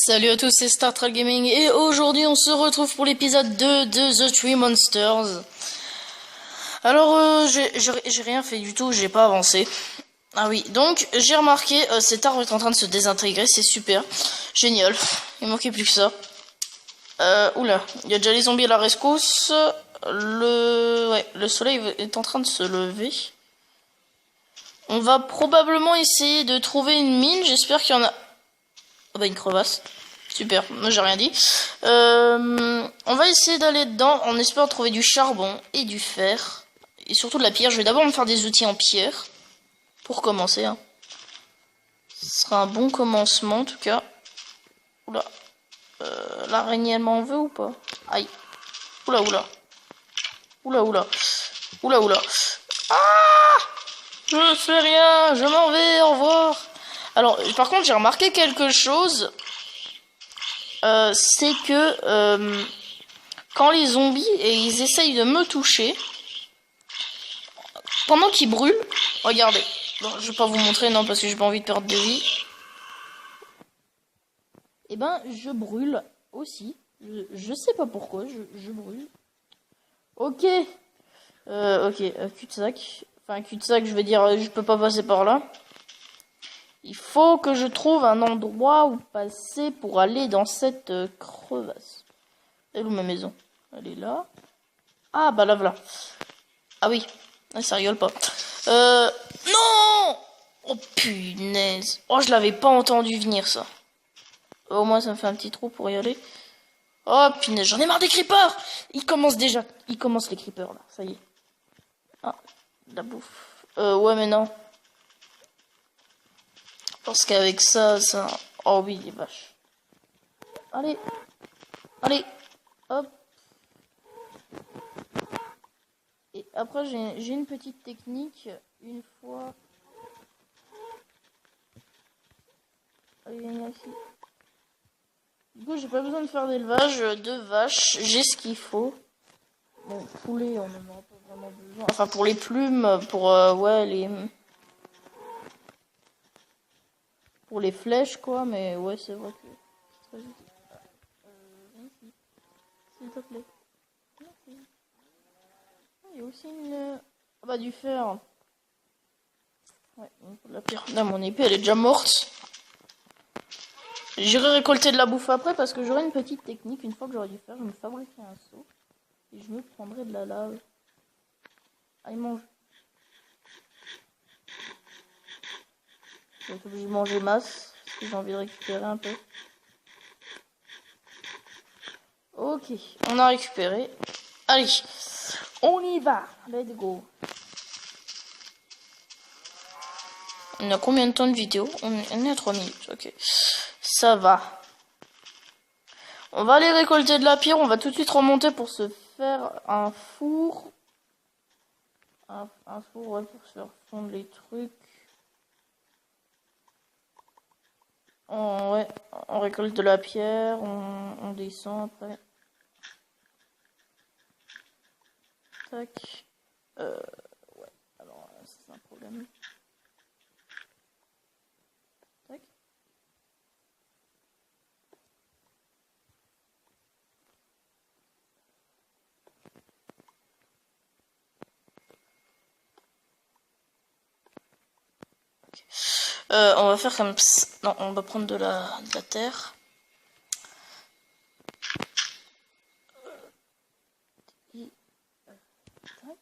Salut à tous, c'est Star Trek Gaming et aujourd'hui on se retrouve pour l'épisode 2 de The Three Monsters. Alors j'ai rien fait du tout, j'ai pas avancé. Ah oui, donc j'ai remarqué, cet arbre est en train de se désintégrer, c'est super, génial, il manquait plus que ça. Oula, il y a déjà les zombies à la rescousse, le soleil est en train de se lever. On va probablement essayer de trouver une mine, j'espère qu'il y en a... Oh bah une crevasse. Super, moi j'ai rien dit. On va essayer d'aller dedans en espérant trouver du charbon et du fer. Et surtout de la pierre. Je vais d'abord me faire des outils en pierre. Pour commencer. Hein. Ce sera un bon commencement en tout cas. Oula. L'araignée elle m'en veut ou pas? Aïe. Oula oula. Oula oula. Oula oula. Ah! Je fais rien. Je m'en vais. Au revoir. Alors par contre j'ai remarqué quelque chose. C'est que quand les zombies ils essayent de me toucher, pendant qu'ils brûlent, regardez, bon, je vais pas vous montrer non parce que j'ai pas envie de perdre de vie. Et ben je brûle aussi, je sais pas pourquoi, je brûle. Ok, cul-de-sac, enfin cul-de-sac je veux dire je peux pas passer par là. Il faut que je trouve un endroit où passer pour aller dans cette crevasse. Elle est où ma maison? Elle est là. Ah bah là voilà. Ah oui, ça rigole pas. Non! Oh punaise. Oh je l'avais pas entendu venir ça. Au moins ça me fait un petit trou pour y aller. Oh punaise, j'en ai marre des creepers! Ils commencent déjà. Ils commencent les creepers là, ça y est. Ah, de la bouffe. Ouais mais non. Parce qu'avec ça. Oh oui les vaches. Allez. Allez. Hop. Et après j'ai une petite technique. Une fois. Allez, viens ici. Du coup, j'ai pas besoin de faire d'élevage de vaches, j'ai ce qu'il faut. Bon, poulet, on en aura pas vraiment besoin. Enfin, pour les plumes, pour pour les flèches, quoi. Mais ouais, c'est vrai que c'est très utile. Viens ici, s'il te plaît. Merci. Il y a aussi une... Ah bah, du fer. Ouais, de la pierre. Non, mon épée, elle est déjà morte. J'irai récolter de la bouffe après parce que j'aurai une petite technique. Une fois que j'aurai du fer, je me fabriquerai un seau. Et je me prendrai de la lave. Allez, mange. Je vais être obligé de manger masse. Parce que j'ai envie de récupérer un peu. Ok, on a récupéré. Allez, on y va. Let's go. On a combien de temps de vidéo? On est à 3 minutes, ok. Ça va. On va aller récolter de la pierre. On va tout de suite remonter pour se faire un four. Un four, ouais, pour se faire fondre les trucs. On récolte de la pierre. On descend après. Tac. Ouais, alors c'est un problème. Tac. On va faire comme... Non, on va prendre de la terre. Et... tac.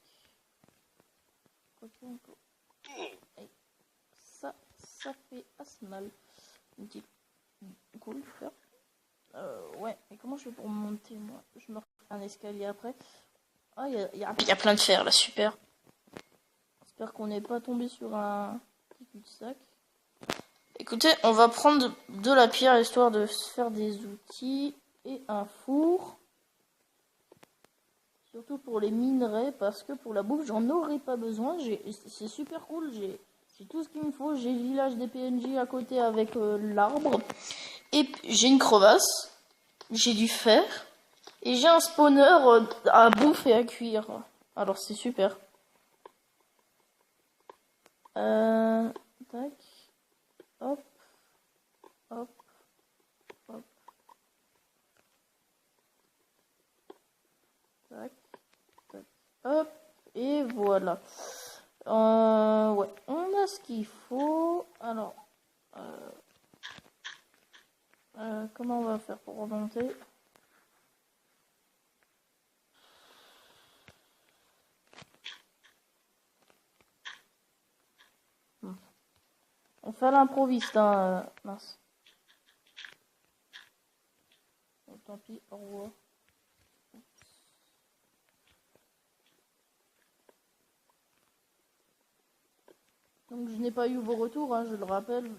Et ça fait assez mal. Une petite... cool, faire. Ouais, mais comment je fais pour monter, moi? Je me refais un escalier après. Ah, il y a plein de fer, là, super. J'espère qu'on n'est pas tombé sur un petit cul-de-sac. Écoutez, on va prendre de la pierre, histoire de se faire des outils et un four. Surtout pour les minerais, parce que pour la bouffe, j'en aurais pas besoin. C'est super cool, j'ai tout ce qu'il me faut. J'ai le village des PNJ à côté avec l'arbre. Et j'ai une crevasse. J'ai du fer. Et j'ai un spawner à bouffer et à cuire. Alors c'est super. Tac. Hop. Hop. Hop. Hop, et voilà. Ouais, on a ce qu'il faut. Alors, comment on va faire pour remonter? On fait à l'improviste, hein. Mince. Bon, tant pis, au revoir. Donc je n'ai pas eu vos retours, hein, je le rappelle.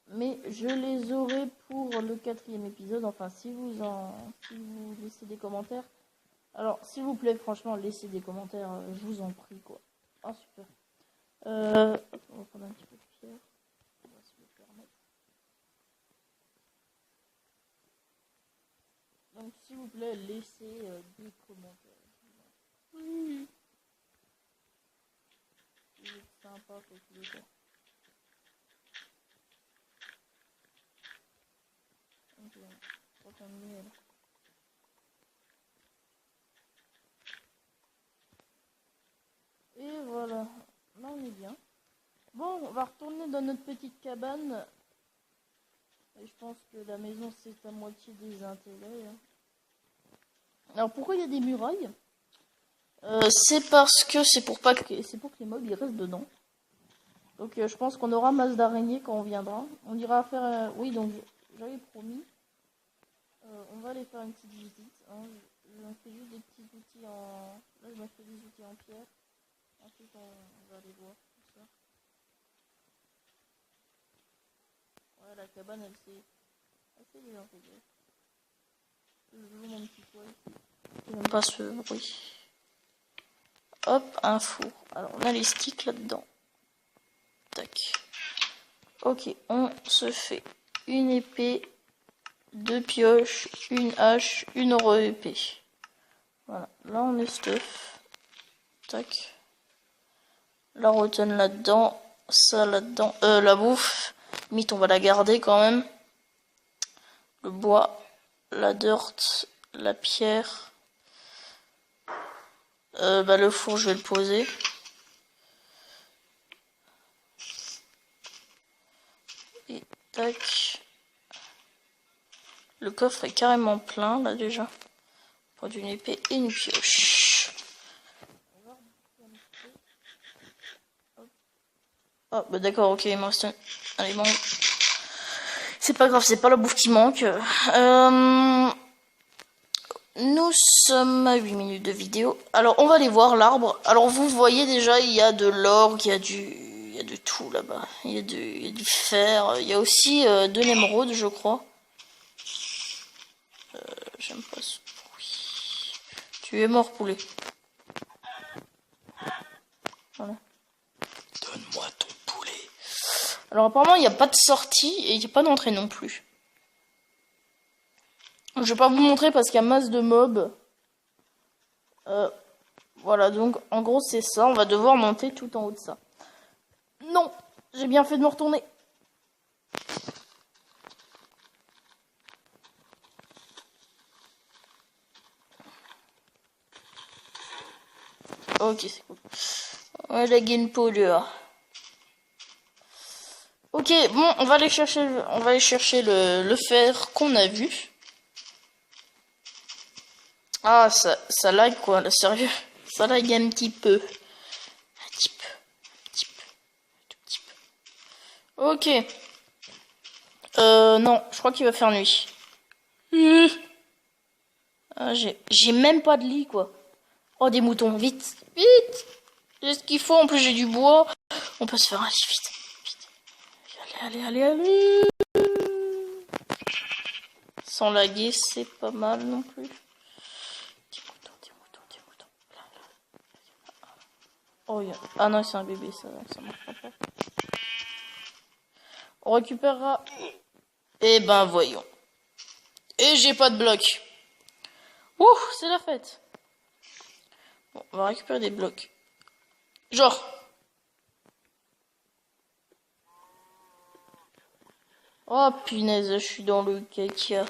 Mais je les aurai pour le 4e épisode. Enfin, si vous laissez des commentaires. Alors, s'il vous plaît, franchement, laissez des commentaires. Je vous en prie, quoi. Ah, super. On va prendre un petit peu de pierre. On va se le permettre. Donc, s'il vous plaît, laissez des commentaires. Oui. Vous êtes sympa, quoi, tous les temps. Ok, je crois qu'on est là. Et voilà, là on est bien. Bon, on va retourner dans notre petite cabane. Et je pense que la maison s'est à moitié désintégrée. Hein. Alors pourquoi il y a des murailles? C'est parce que c'est pour que les mobs ils restent dedans. Donc je pense qu'on aura masse d'araignées quand on viendra. On ira faire oui, donc j'avais promis. On va aller faire une petite visite. Hein. Je me fais juste des petits outils en. Là je me fais des outils en pierre. Ensuite on va aller voir tout ça. Ouais, la cabane elle s'est assez désintégrée. Je joue mon petit toit ici. J'aime pas ce bruit. Hop, un four. Alors on a les sticks là-dedans. Tac. Ok, on se fait une épée, 2 pioches, une hache, une épée. Voilà, là on est stuff. Tac. La rotonne là-dedans, ça là-dedans. La bouffe, limite on va la garder quand même. Le bois, la dirt, la pierre. Le four je vais le poser. Et tac. Le coffre est carrément plein là déjà. Prendre une épée et une pioche. Ah bah d'accord, ok, il me reste un aliment. C'est pas grave, c'est pas la bouffe qui manque. Nous sommes à 8 minutes de vidéo. Alors on va aller voir l'arbre. Alors vous voyez déjà, il y a de l'or, il y a de tout là-bas. Il y a du fer, il y a aussi de l'émeraude je crois. J'aime pas ce bruit. Tu es mort poulet. Voilà. Donne-moi ton poulet. Alors apparemment il n'y a pas de sortie et il n'y a pas d'entrée non plus. Je vais pas vous montrer parce qu'il y a masse de mobs. Voilà, donc en gros c'est ça. On va devoir monter tout en haut de ça. Non, j'ai bien fait de me retourner. Ok, c'est cool. Voilà, gunpowder. Ok, bon, on va aller chercher le fer qu'on a vu. Ah, ça lag quoi, là, sérieux. Ça lag un petit peu. Un petit peu. Tout petit peu. Ok. Non, je crois qu'il va faire nuit. Ah, j'ai même pas de lit quoi. Oh, des moutons, vite, vite. J'ai ce qu'il faut, en plus j'ai du bois. On peut se faire un lit, vite, vite. Allez. Sans laguer, c'est pas mal non plus. Des moutons. Là. Oh, ah non, c'est un bébé, ça marchera pas. On récupérera. Eh ben, voyons. Et j'ai pas de bloc. Ouh, c'est la fête. Bon, on va récupérer des blocs. Genre. Oh punaise, je suis dans le caca.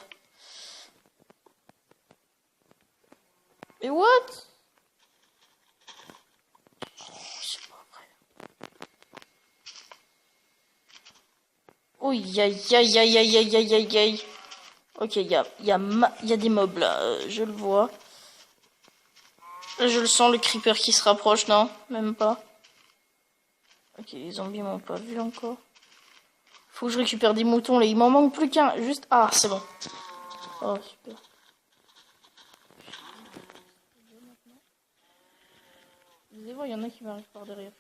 Mais what? C'est pas vrai. Oh, aïe, aïe, aïe, aïe, aïe, aïe, aïe, aïe. Ok, il y a des mobs là, je le vois. Je le sens, le creeper qui se rapproche, non? Même pas. Ok, les zombies m'ont pas vu encore. Faut que je récupère des moutons là, il m'en manque plus qu'un. Juste. Ah, c'est bon. Oh, super. Vous allez voir, il y en a qui m'arrivent par derrière.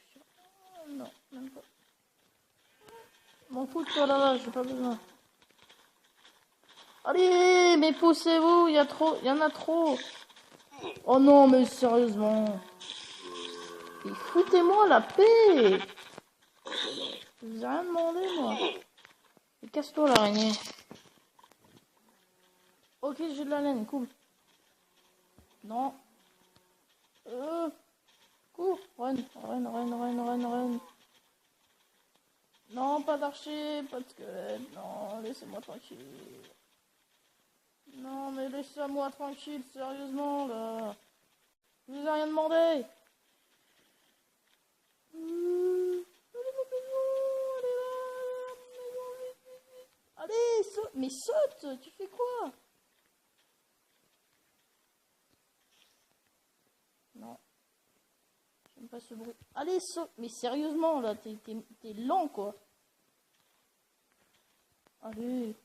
Non, même pas. M'en fous de toi là, j'ai pas besoin. Allez, mais poussez-vous, il y en a trop. Oh non, mais sérieusement. Et foutez-moi la paix. Je vous ai rien demandé, moi. Et casse-toi l'araignée. Ok, j'ai de la laine, cool. Non. Cours, run. Non, pas d'archer, pas de squelette. Non, laissez-moi tranquille. Non, mais laissez-moi tranquille, sérieusement, là. Je vous ai rien demandé. Allez, saute. Mais saute, tu fais quoi? Non. J'aime pas ce bruit. Allez, saute. Mais sérieusement, là, t'es lent, quoi. Allez.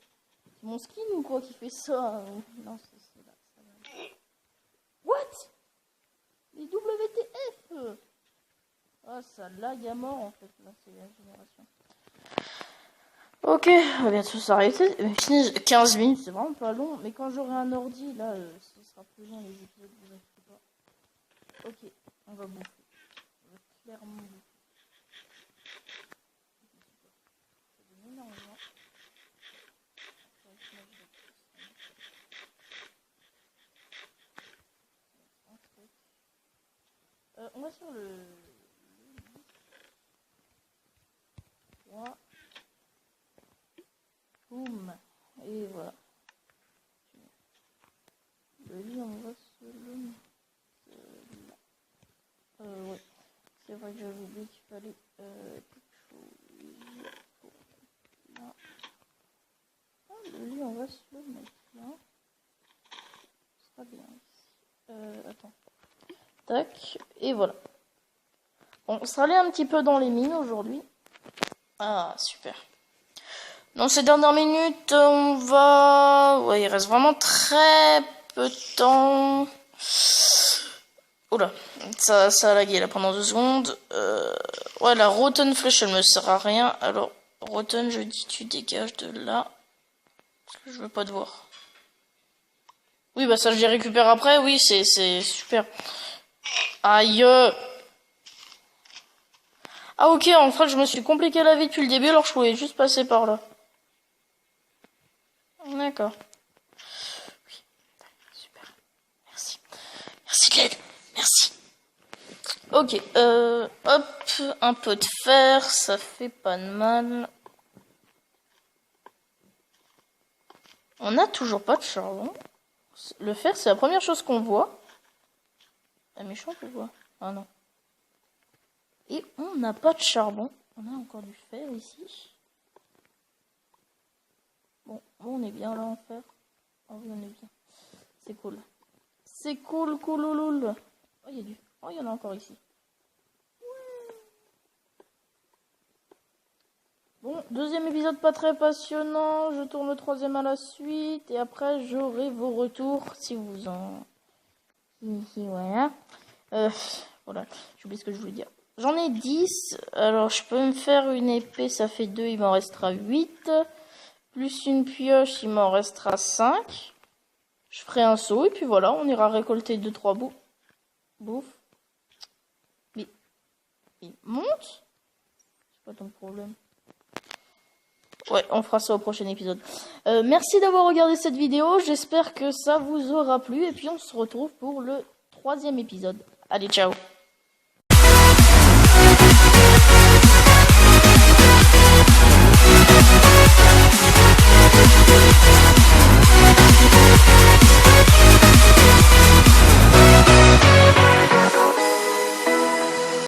C'est mon skin ou quoi qui fait ça? Non, c'est là. What? Les WTF? Ah, ça lag à mort, en fait. Là, c'est la génération. Ok, on va bientôt s'arrêter. 15 minutes, c'est vraiment pas long. Mais quand j'aurai un ordi, là, ce sera plus long les épisodes, vous inquiétez pas. Ok, on va bouffer. On va clairement bouffer. Ça donne énormément. On va sur le... 3. Boum. Et voilà. Le lit, on va se le mettre là. Ouais. C'est vrai que j'avais oublié qu'il fallait quelque chose pour là. Ah, le lit, on va se le mettre là. Ce sera bien ici. Attends. Tac. Et voilà. Bon, on sera allé un petit peu dans les mines aujourd'hui. Ah, super. Dans ces dernières minutes, on va... Ouais, il reste vraiment très peu de temps. Oula, ça a lagué là pendant 2 secondes. Ouais, la rotten flèche, elle me sert à rien. Alors, rotten, je dis tu dégages de là. Parce que je veux pas te voir. Oui, bah ça je les récupère après. Oui, c'est super. Aïe. Ah ok, en fait, je me suis compliqué la vie depuis le début, alors je pouvais juste passer par là. D'accord. Oui, super. Merci. Merci de l'aide. Merci. Ok, hop, un peu de fer, ça fait pas de mal. On n'a toujours pas de charbon. Le fer, c'est la première chose qu'on voit. La méchante ou quoi? Ah non. Et on n'a pas de charbon. On a encore du fer ici. Bon, on est bien là en fer. Oh oui, on est bien. C'est cool. C'est cool, cool. Oh, il y a du... Oh, il y en a encore ici. Bon, deuxième épisode pas très passionnant. Je tourne le 3e à la suite. Et après, j'aurai vos retours si vous en... Voilà. Voilà, j'ai oublié ce que je voulais dire. J'en ai 10. Alors, je peux me faire une épée, ça fait 2, il m'en restera 8. Plus une pioche, il m'en restera 5. Je ferai un saut et puis voilà, on ira récolter 2-3 bouffe. Mais il monte? C'est pas ton problème. Ouais, on fera ça au prochain épisode. Merci d'avoir regardé cette vidéo. J'espère que ça vous aura plu. Et puis on se retrouve pour le 3e épisode. Allez, ciao!